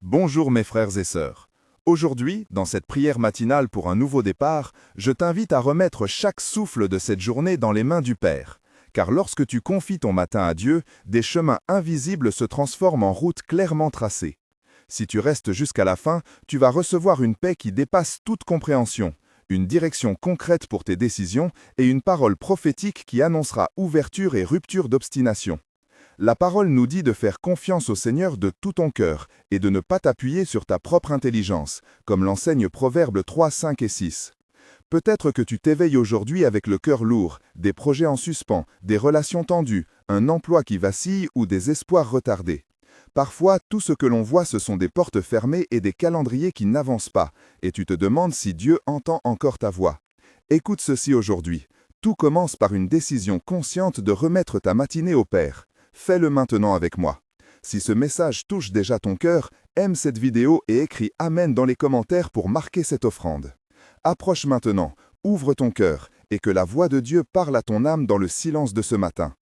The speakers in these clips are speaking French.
Bonjour mes frères et sœurs. Aujourd'hui, dans cette prière matinale pour un nouveau départ, je t'invite à remettre chaque souffle de cette journée dans les mains du Père. Car lorsque tu confies ton matin à Dieu, des chemins invisibles se transforment en routes clairement tracées. Si tu restes jusqu'à la fin, tu vas recevoir une paix qui dépasse toute compréhension, une direction concrète pour tes décisions et une parole prophétique qui annoncera ouverture et rupture d'obstination. La parole nous dit de faire confiance au Seigneur de tout ton cœur et de ne pas t'appuyer sur ta propre intelligence, comme l'enseigne Proverbes 3, 5 et 6. Peut-être que tu t'éveilles aujourd'hui avec le cœur lourd, des projets en suspens, des relations tendues, un emploi qui vacille ou des espoirs retardés. Parfois, tout ce que l'on voit, ce sont des portes fermées et des calendriers qui n'avancent pas, et tu te demandes si Dieu entend encore ta voix. Écoute ceci aujourd'hui. Tout commence par une décision consciente de remettre ta matinée au Père. Fais-le maintenant avec moi. Si ce message touche déjà ton cœur, aime cette vidéo et écris Amen dans les commentaires pour marquer cette offrande. Approche maintenant, ouvre ton cœur et que la voix de Dieu parle à ton âme dans le silence de ce matin.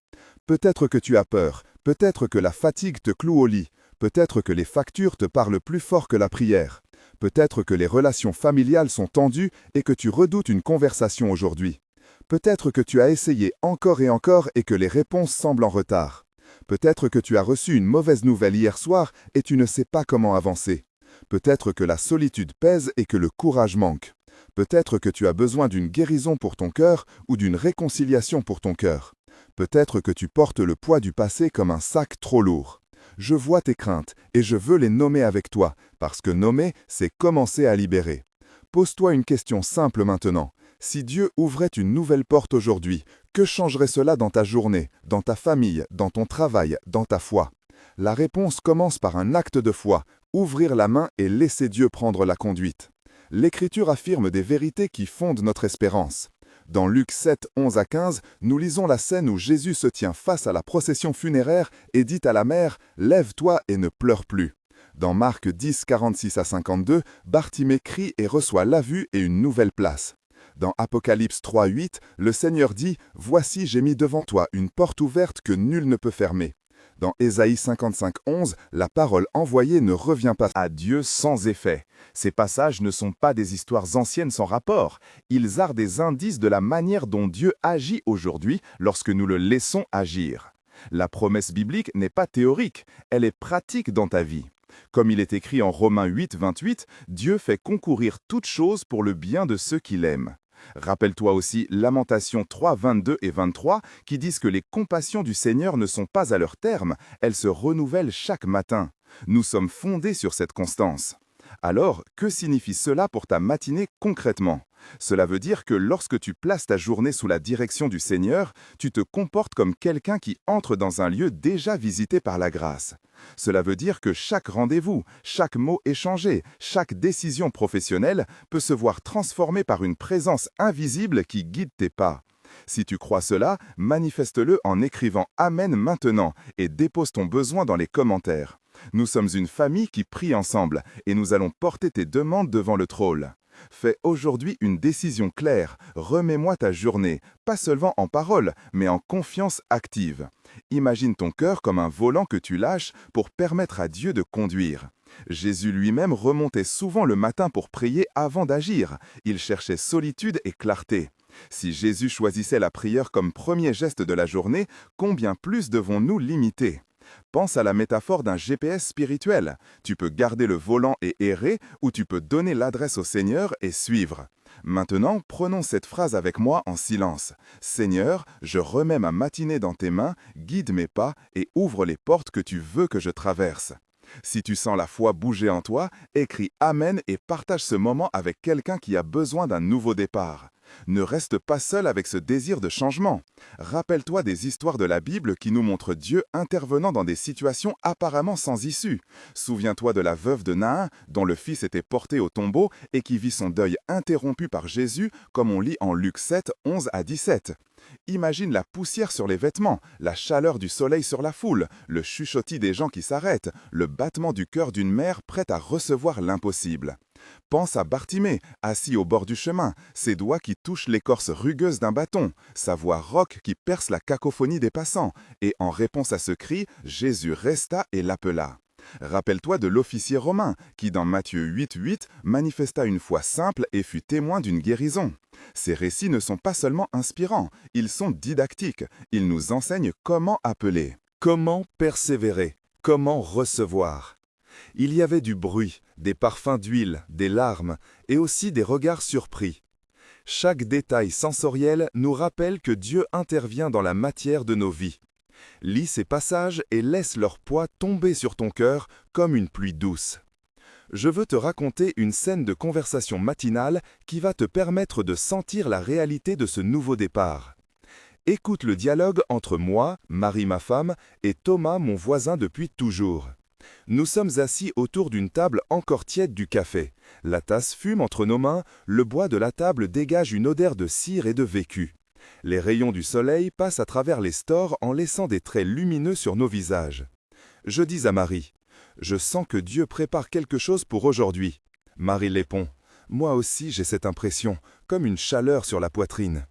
Peut-être que tu as peur, peut-être que la fatigue te cloue au lit, peut-être que les factures te parlent plus fort que la prière, peut-être que les relations familiales sont tendues et que tu redoutes une conversation aujourd'hui. Peut-être que tu as essayé encore et encore et que les réponses semblent en retard. Peut-être que tu as reçu une mauvaise nouvelle hier soir et tu ne sais pas comment avancer. Peut-être que la solitude pèse et que le courage manque. Peut-être que tu as besoin d'une guérison pour ton cœur ou d'une réconciliation pour ton cœur. Peut-être que tu portes le poids du passé comme un sac trop lourd. Je vois tes craintes et je veux les nommer avec toi, parce que nommer, c'est commencer à libérer. Pose-toi une question simple maintenant. Si Dieu ouvrait une nouvelle porte aujourd'hui, que changerait cela dans ta journée, dans ta famille, dans ton travail, dans ta foi? La réponse commence par un acte de foi, ouvrir la main et laisser Dieu prendre la conduite. L'Écriture affirme des vérités qui fondent notre espérance. Dans Luc 7, 11 à 15, nous lisons la scène où Jésus se tient face à la procession funéraire et dit à la mère « Lève-toi et ne pleure plus ». Dans Marc 10, 46 à 52, Bartimée crie et reçoit la vue et une nouvelle place. Dans Apocalypse 3, 8, le Seigneur dit « Voici, j'ai mis devant toi une porte ouverte que nul ne peut fermer ». Dans Ésaïe 55, 11, la parole envoyée ne revient pas à Dieu sans effet. Ces passages ne sont pas des histoires anciennes sans rapport. Ils arent des indices de la manière dont Dieu agit aujourd'hui lorsque nous le laissons agir. La promesse biblique n'est pas théorique, elle est pratique dans ta vie. Comme il est écrit en Romains 8, 28, Dieu fait concourir toutes choses pour le bien de ceux qui l'aiment. Rappelle-toi aussi Lamentations 3, 22 et 23 qui disent que les compassions du Seigneur ne sont pas à leur terme, elles se renouvellent chaque matin. Nous sommes fondés sur cette constance. Alors, que signifie cela pour ta matinée concrètement? Cela veut dire que lorsque tu places ta journée sous la direction du Seigneur, tu te comportes comme quelqu'un qui entre dans un lieu déjà visité par la grâce. Cela veut dire que chaque rendez-vous, chaque mot échangé, chaque décision professionnelle peut se voir transformée par une présence invisible qui guide tes pas. Si tu crois cela, manifeste-le en écrivant Amen maintenant et dépose ton besoin dans les commentaires. Nous sommes une famille qui prie ensemble et nous allons porter tes demandes devant le trône. Fais aujourd'hui une décision claire, remets-moi ta journée, pas seulement en parole, mais en confiance active. Imagine ton cœur comme un volant que tu lâches pour permettre à Dieu de conduire. Jésus lui-même remontait souvent le matin pour prier avant d'agir. Il cherchait solitude et clarté. Si Jésus choisissait la prière comme premier geste de la journée, combien plus devons-nous l'imiter? Pense à la métaphore d'un GPS spirituel. Tu peux garder le volant et errer, ou tu peux donner l'adresse au Seigneur et suivre. Maintenant, prenons cette phrase avec moi en silence. Seigneur, je remets ma matinée dans tes mains, guide mes pas et ouvre les portes que tu veux que je traverse. Si tu sens la foi bouger en toi, écris Amen et partage ce moment avec quelqu'un qui a besoin d'un nouveau départ. Ne reste pas seul avec ce désir de changement. Rappelle-toi des histoires de la Bible qui nous montrent Dieu intervenant dans des situations apparemment sans issue. Souviens-toi de la veuve de Nain, dont le fils était porté au tombeau et qui vit son deuil interrompu par Jésus, comme on lit en Luc 7, 11 à 17. Imagine la poussière sur les vêtements, la chaleur du soleil sur la foule, le chuchotis des gens qui s'arrêtent, le battement du cœur d'une mère prête à recevoir l'impossible. Pense à Bartimée, assis au bord du chemin, ses doigts qui touchent l'écorce rugueuse d'un bâton, sa voix rauque qui perce la cacophonie des passants, et en réponse à ce cri, Jésus resta et l'appela. Rappelle-toi de l'officier romain qui, dans Matthieu 8,8, manifesta une foi simple et fut témoin d'une guérison. Ces récits ne sont pas seulement inspirants, ils sont didactiques. Ils nous enseignent comment appeler, comment persévérer, comment recevoir. Il y avait du bruit, des parfums d'huile, des larmes et aussi des regards surpris. Chaque détail sensoriel nous rappelle que Dieu intervient dans la matière de nos vies. Lis ces passages et laisse leur poids tomber sur ton cœur comme une pluie douce. Je veux te raconter une scène de conversation matinale qui va te permettre de sentir la réalité de ce nouveau départ. Écoute le dialogue entre moi, Marie ma femme, et Thomas mon voisin depuis toujours. Nous sommes assis autour d'une table encore tiède du café. La tasse fume entre nos mains, le bois de la table dégage une odeur de cire et de vécu. Les rayons du soleil passent à travers les stores en laissant des traits lumineux sur nos visages. Je dis à Marie, « Je sens que Dieu prépare quelque chose pour aujourd'hui. » Marie répond, « Moi aussi j'ai cette impression, comme une chaleur sur la poitrine. »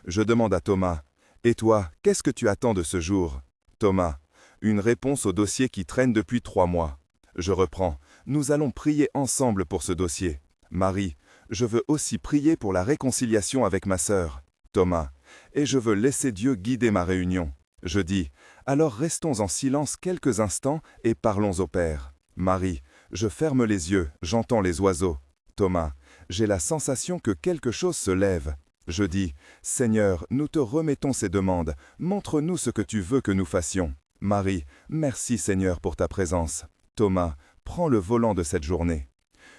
Je demande à Thomas, « Et toi, qu'est-ce que tu attends de ce jour ?» Thomas, une réponse au dossier qui traîne depuis 3 mois. Je reprends. Nous allons prier ensemble pour ce dossier. Marie, je veux aussi prier pour la réconciliation avec ma sœur. Thomas, et je veux laisser Dieu guider ma réunion. Je dis, alors restons en silence quelques instants et parlons au Père. Marie, je ferme les yeux, j'entends les oiseaux. Thomas, j'ai la sensation que quelque chose se lève. Je dis, Seigneur, nous te remettons ces demandes, montre-nous ce que tu veux que nous fassions. Marie, merci Seigneur pour ta présence. Thomas, prends le volant de cette journée.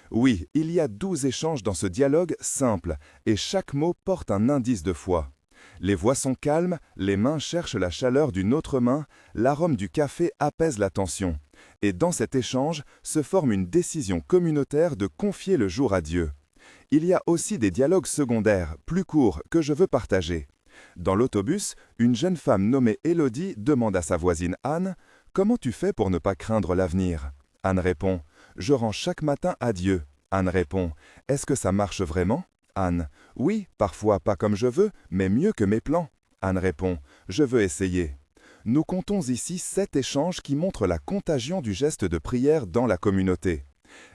Oui, il y a 12 échanges dans ce dialogue simple, et chaque mot porte un indice de foi. Les voix sont calmes, les mains cherchent la chaleur d'une autre main, l'arôme du café apaise la tension. Et dans cet échange se forme une décision communautaire de confier le jour à Dieu. Il y a aussi des dialogues secondaires, plus courts, que je veux partager. Dans l'autobus, une jeune femme nommée Élodie demande à sa voisine Anne « Comment tu fais pour ne pas craindre l'avenir ?» Anne répond « Je rends chaque matin à Dieu. » Anne répond « Est-ce que ça marche vraiment ?» Anne « Oui, parfois pas comme je veux, mais mieux que mes plans. » Anne répond « Je veux essayer. » Nous comptons ici 7 échanges qui montrent la contagion du geste de prière dans la communauté.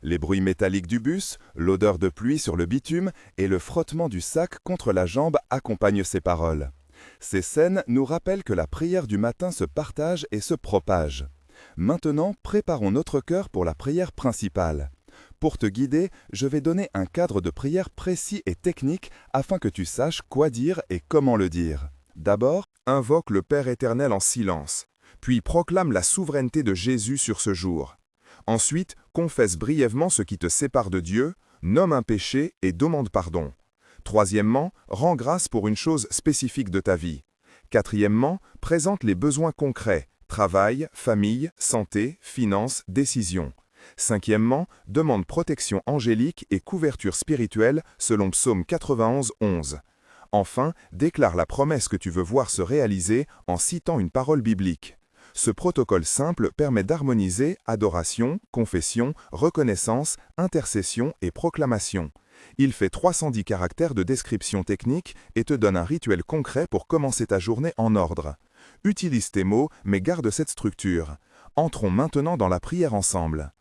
Les bruits métalliques du bus, l'odeur de pluie sur le bitume et le frottement du sac contre la jambe accompagnent ces paroles. Ces scènes nous rappellent que la prière du matin se partage et se propage. Maintenant, préparons notre cœur pour la prière principale. Pour te guider, je vais donner un cadre de prière précis et technique afin que tu saches quoi dire et comment le dire. D'abord, invoque le Père éternel en silence, puis proclame la souveraineté de Jésus sur ce jour. Ensuite, confesse brièvement ce qui te sépare de Dieu, nomme un péché et demande pardon. Troisièmement, rends grâce pour une chose spécifique de ta vie. Quatrièmement, présente les besoins concrets, travail, famille, santé, finances, décisions. Cinquièmement, demande protection angélique et couverture spirituelle selon Psaume 91, 11. Enfin, déclare la promesse que tu veux voir se réaliser en citant une parole biblique. Ce protocole simple permet d'harmoniser adoration, confession, reconnaissance, intercession et proclamation. Il fait 310 caractères de description technique et te donne un rituel concret pour commencer ta journée en ordre. Utilise tes mots, mais garde cette structure. Entrons maintenant dans la prière ensemble.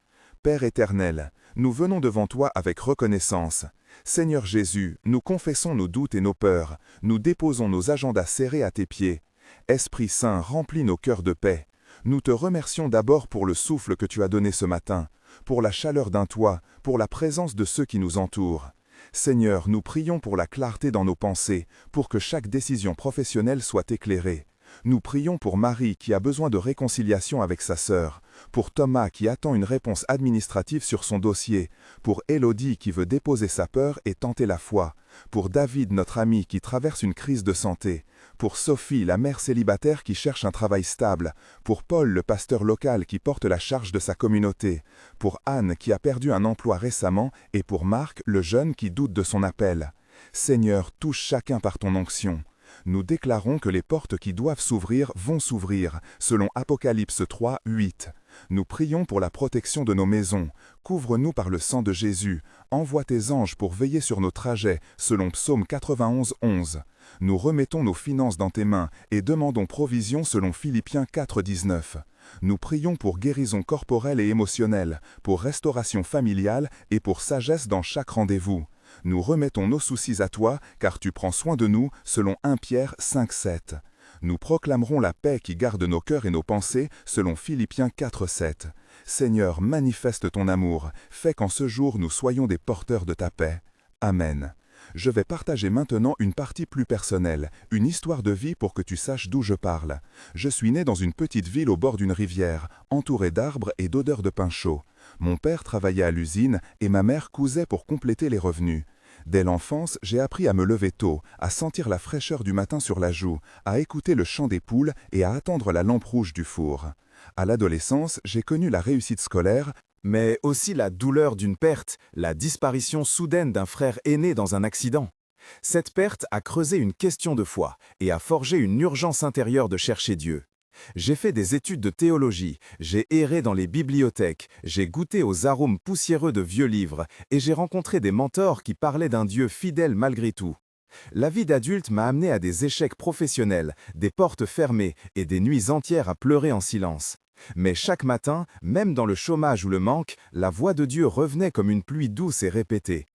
Père éternel, nous venons devant toi avec reconnaissance. Seigneur Jésus, nous confessons nos doutes et nos peurs. Nous déposons nos agendas serrés à tes pieds. Esprit Saint, remplis nos cœurs de paix. Nous te remercions d'abord pour le souffle que tu as donné ce matin, pour la chaleur d'un toit, pour la présence de ceux qui nous entourent. Seigneur, nous prions pour la clarté dans nos pensées, pour que chaque décision professionnelle soit éclairée. Nous prions pour Marie qui a besoin de réconciliation avec sa sœur, pour Thomas qui attend une réponse administrative sur son dossier, pour Élodie qui veut déposer sa peur et tenter la foi, pour David notre ami qui traverse une crise de santé, pour Sophie la mère célibataire qui cherche un travail stable, pour Paul le pasteur local qui porte la charge de sa communauté, pour Anne qui a perdu un emploi récemment et pour Marc le jeune qui doute de son appel. Seigneur, touche chacun par ton onction. Nous déclarons que les portes qui doivent s'ouvrir vont s'ouvrir, selon Apocalypse 3, 8. Nous prions pour la protection de nos maisons. Couvre-nous par le sang de Jésus. Envoie tes anges pour veiller sur nos trajets, selon Psaume 91, 11. Nous remettons nos finances dans tes mains et demandons provision selon Philippiens 4,19. Nous prions pour guérison corporelle et émotionnelle, pour restauration familiale et pour sagesse dans chaque rendez-vous. Nous remettons nos soucis à toi, car tu prends soin de nous, selon 1 Pierre 5,7. Nous proclamerons la paix qui garde nos cœurs et nos pensées, selon Philippiens 4,7. Seigneur, manifeste ton amour, fais qu'en ce jour nous soyons des porteurs de ta paix. Amen. Je vais partager maintenant une partie plus personnelle, une histoire de vie pour que tu saches d'où je parle. Je suis né dans une petite ville au bord d'une rivière, entourée d'arbres et d'odeurs de pain chaud. Mon père travaillait à l'usine et ma mère cousait pour compléter les revenus. Dès l'enfance, j'ai appris à me lever tôt, à sentir la fraîcheur du matin sur la joue, à écouter le chant des poules et à attendre la lampe rouge du four. À l'adolescence, j'ai connu la réussite scolaire, mais aussi la douleur d'une perte, la disparition soudaine d'un frère aîné dans un accident. Cette perte a creusé une question de foi et a forgé une urgence intérieure de chercher Dieu. J'ai fait des études de théologie, j'ai erré dans les bibliothèques, j'ai goûté aux arômes poussiéreux de vieux livres et j'ai rencontré des mentors qui parlaient d'un Dieu fidèle malgré tout. La vie d'adulte m'a amené à des échecs professionnels, des portes fermées et des nuits entières à pleurer en silence. Mais chaque matin, même dans le chômage ou le manque, la voix de Dieu revenait comme une pluie douce et répétée.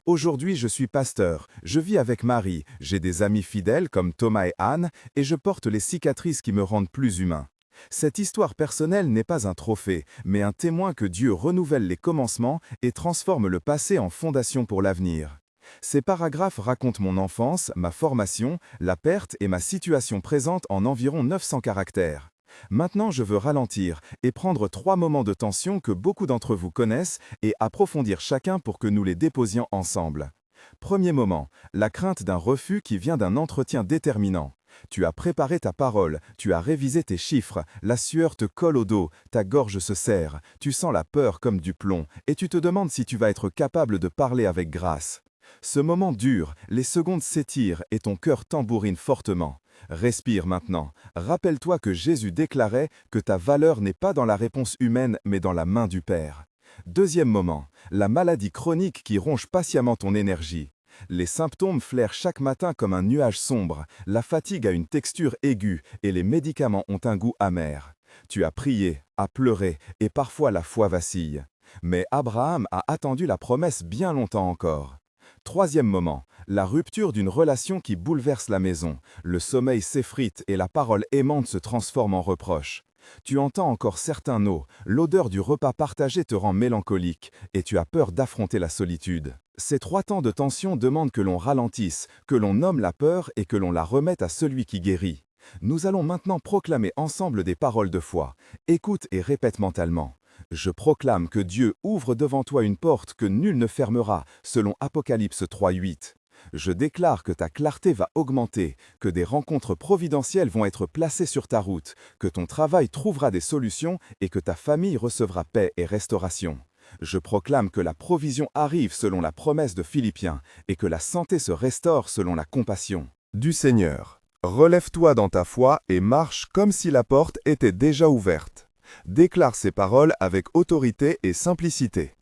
Aujourd'hui, je suis pasteur, je vis avec Marie, j'ai des amis fidèles comme Thomas et Anne, et je porte les cicatrices qui me rendent plus humain. Cette histoire personnelle n'est pas un trophée, mais un témoin que Dieu renouvelle les commencements et transforme le passé en fondation pour l'avenir. Ces paragraphes racontent mon enfance, ma formation, la perte et ma situation présente en environ 900 caractères. Maintenant, je veux ralentir et prendre 3 moments de tension que beaucoup d'entre vous connaissent et approfondir chacun pour que nous les déposions ensemble. Premier moment, la crainte d'un refus qui vient d'un entretien déterminant. Tu as préparé ta parole, tu as révisé tes chiffres, la sueur te colle au dos, ta gorge se serre, tu sens la peur comme du plomb et tu te demandes si tu vas être capable de parler avec grâce. Ce moment dure, les secondes s'étirent et ton cœur tambourine fortement. Respire maintenant. Rappelle-toi que Jésus déclarait que ta valeur n'est pas dans la réponse humaine mais dans la main du Père. Deuxième moment, la maladie chronique qui ronge patiemment ton énergie. Les symptômes flairent chaque matin comme un nuage sombre, la fatigue a une texture aiguë et les médicaments ont un goût amer. Tu as prié, as pleuré et parfois la foi vacille. Mais Abraham a attendu la promesse bien longtemps encore. Troisième moment, la rupture d'une relation qui bouleverse la maison. Le sommeil s'effrite et la parole aimante se transforme en reproche. Tu entends encore certains noms, l'odeur du repas partagé te rend mélancolique et tu as peur d'affronter la solitude. Ces 3 temps de tension demandent que l'on ralentisse, que l'on nomme la peur et que l'on la remette à celui qui guérit. Nous allons maintenant proclamer ensemble des paroles de foi. Écoute et répète mentalement. Je proclame que Dieu ouvre devant toi une porte que nul ne fermera, selon Apocalypse 3,8. Je déclare que ta clarté va augmenter, que des rencontres providentielles vont être placées sur ta route, que ton travail trouvera des solutions et que ta famille recevra paix et restauration. Je proclame que la provision arrive selon la promesse de Philippiens et que la santé se restaure selon la compassion du Seigneur. Relève-toi dans ta foi et marche comme si la porte était déjà ouverte. Déclare ces paroles avec autorité et simplicité.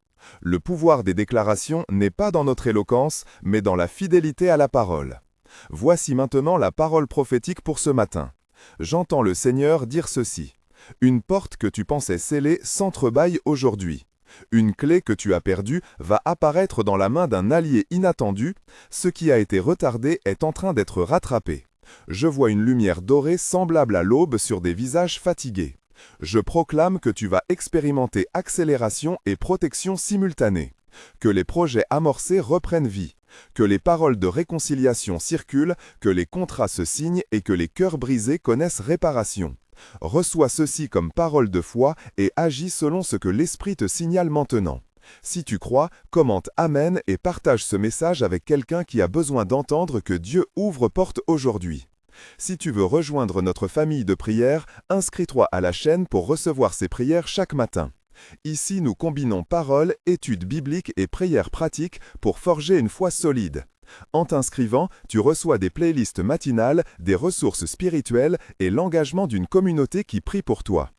Le pouvoir des déclarations n'est pas dans notre éloquence, mais dans la fidélité à la parole. Voici maintenant la parole prophétique pour ce matin. J'entends le Seigneur dire ceci. Une porte que tu pensais scellée s'entrebâille aujourd'hui. Une clé que tu as perdue va apparaître dans la main d'un allié inattendu. Ce qui a été retardé est en train d'être rattrapé. Je vois une lumière dorée semblable à l'aube sur des visages fatigués. Je proclame que tu vas expérimenter accélération et protection simultanée, que les projets amorcés reprennent vie, que les paroles de réconciliation circulent, que les contrats se signent et que les cœurs brisés connaissent réparation. Reçois ceci comme parole de foi et agis selon ce que l'Esprit te signale maintenant. Si tu crois, commente Amen et partage ce message avec quelqu'un qui a besoin d'entendre que Dieu ouvre porte aujourd'hui. Si tu veux rejoindre notre famille de prière, inscris-toi à la chaîne pour recevoir ces prières chaque matin. Ici, nous combinons paroles, études bibliques et prières pratiques pour forger une foi solide. En t'inscrivant, tu reçois des playlists matinales, des ressources spirituelles et l'engagement d'une communauté qui prie pour toi.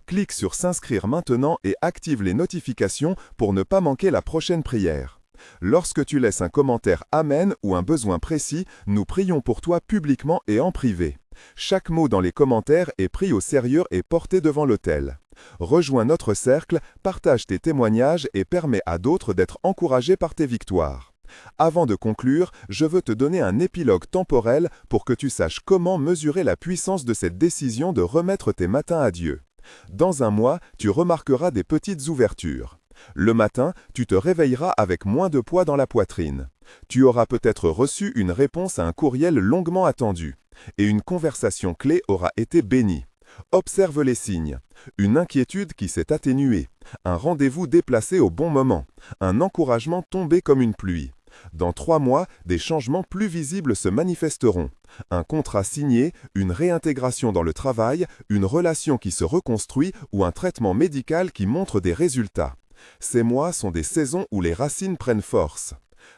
Clique sur s'inscrire maintenant et active les notifications pour ne pas manquer la prochaine prière. Lorsque tu laisses un commentaire Amen ou un besoin précis, nous prions pour toi publiquement et en privé. Chaque mot dans les commentaires est pris au sérieux et porté devant l'autel. Rejoins notre cercle, partage tes témoignages et permets à d'autres d'être encouragés par tes victoires. Avant de conclure, je veux te donner un épilogue temporel pour que tu saches comment mesurer la puissance de cette décision de remettre tes matins à Dieu. Dans un mois, tu remarqueras des petites ouvertures. Le matin, tu te réveilleras avec moins de poids dans la poitrine. Tu auras peut-être reçu une réponse à un courriel longuement attendu. Et une conversation clé aura été bénie. Observe les signes. Une inquiétude qui s'est atténuée. Un rendez-vous déplacé au bon moment. Un encouragement tombé comme une pluie. Dans 3 mois, des changements plus visibles se manifesteront. Un contrat signé, une réintégration dans le travail, une relation qui se reconstruit ou un traitement médical qui montre des résultats. Ces mois sont des saisons où les racines prennent force.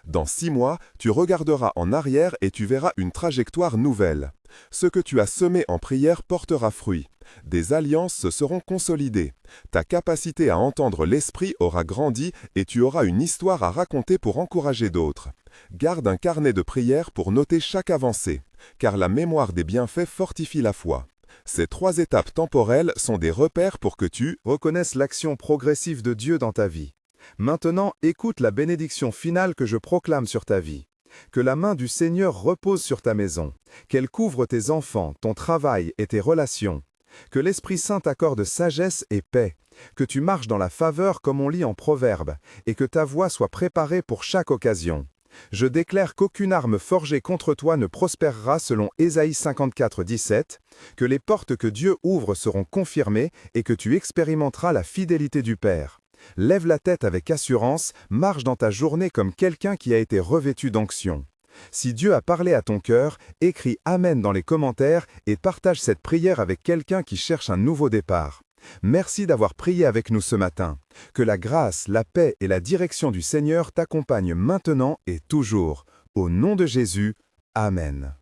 Dans 6 mois, tu regarderas en arrière et tu verras une trajectoire nouvelle. Ce que tu as semé en prière portera fruit. Des alliances se seront consolidées. Ta capacité à entendre l'esprit aura grandi et tu auras une histoire à raconter pour encourager d'autres. Garde un carnet de prière pour noter chaque avancée, car la mémoire des bienfaits fortifie la foi. Ces 3 étapes temporelles sont des repères pour que tu reconnaisses l'action progressive de Dieu dans ta vie. Maintenant, écoute la bénédiction finale que je proclame sur ta vie. Que la main du Seigneur repose sur ta maison, qu'elle couvre tes enfants, ton travail et tes relations. Que l'Esprit Saint t'accorde sagesse et paix, que tu marches dans la faveur comme on lit en Proverbes, et que ta voie soit préparée pour chaque occasion. Je déclare qu'aucune arme forgée contre toi ne prospérera selon Ésaïe 54, 17, que les portes que Dieu ouvre seront confirmées et que tu expérimenteras la fidélité du Père. Lève la tête avec assurance, marche dans ta journée comme quelqu'un qui a été revêtu d'onction. Si Dieu a parlé à ton cœur, écris Amen dans les commentaires et partage cette prière avec quelqu'un qui cherche un nouveau départ. Merci d'avoir prié avec nous ce matin. Que la grâce, la paix et la direction du Seigneur t'accompagnent maintenant et toujours. Au nom de Jésus, Amen.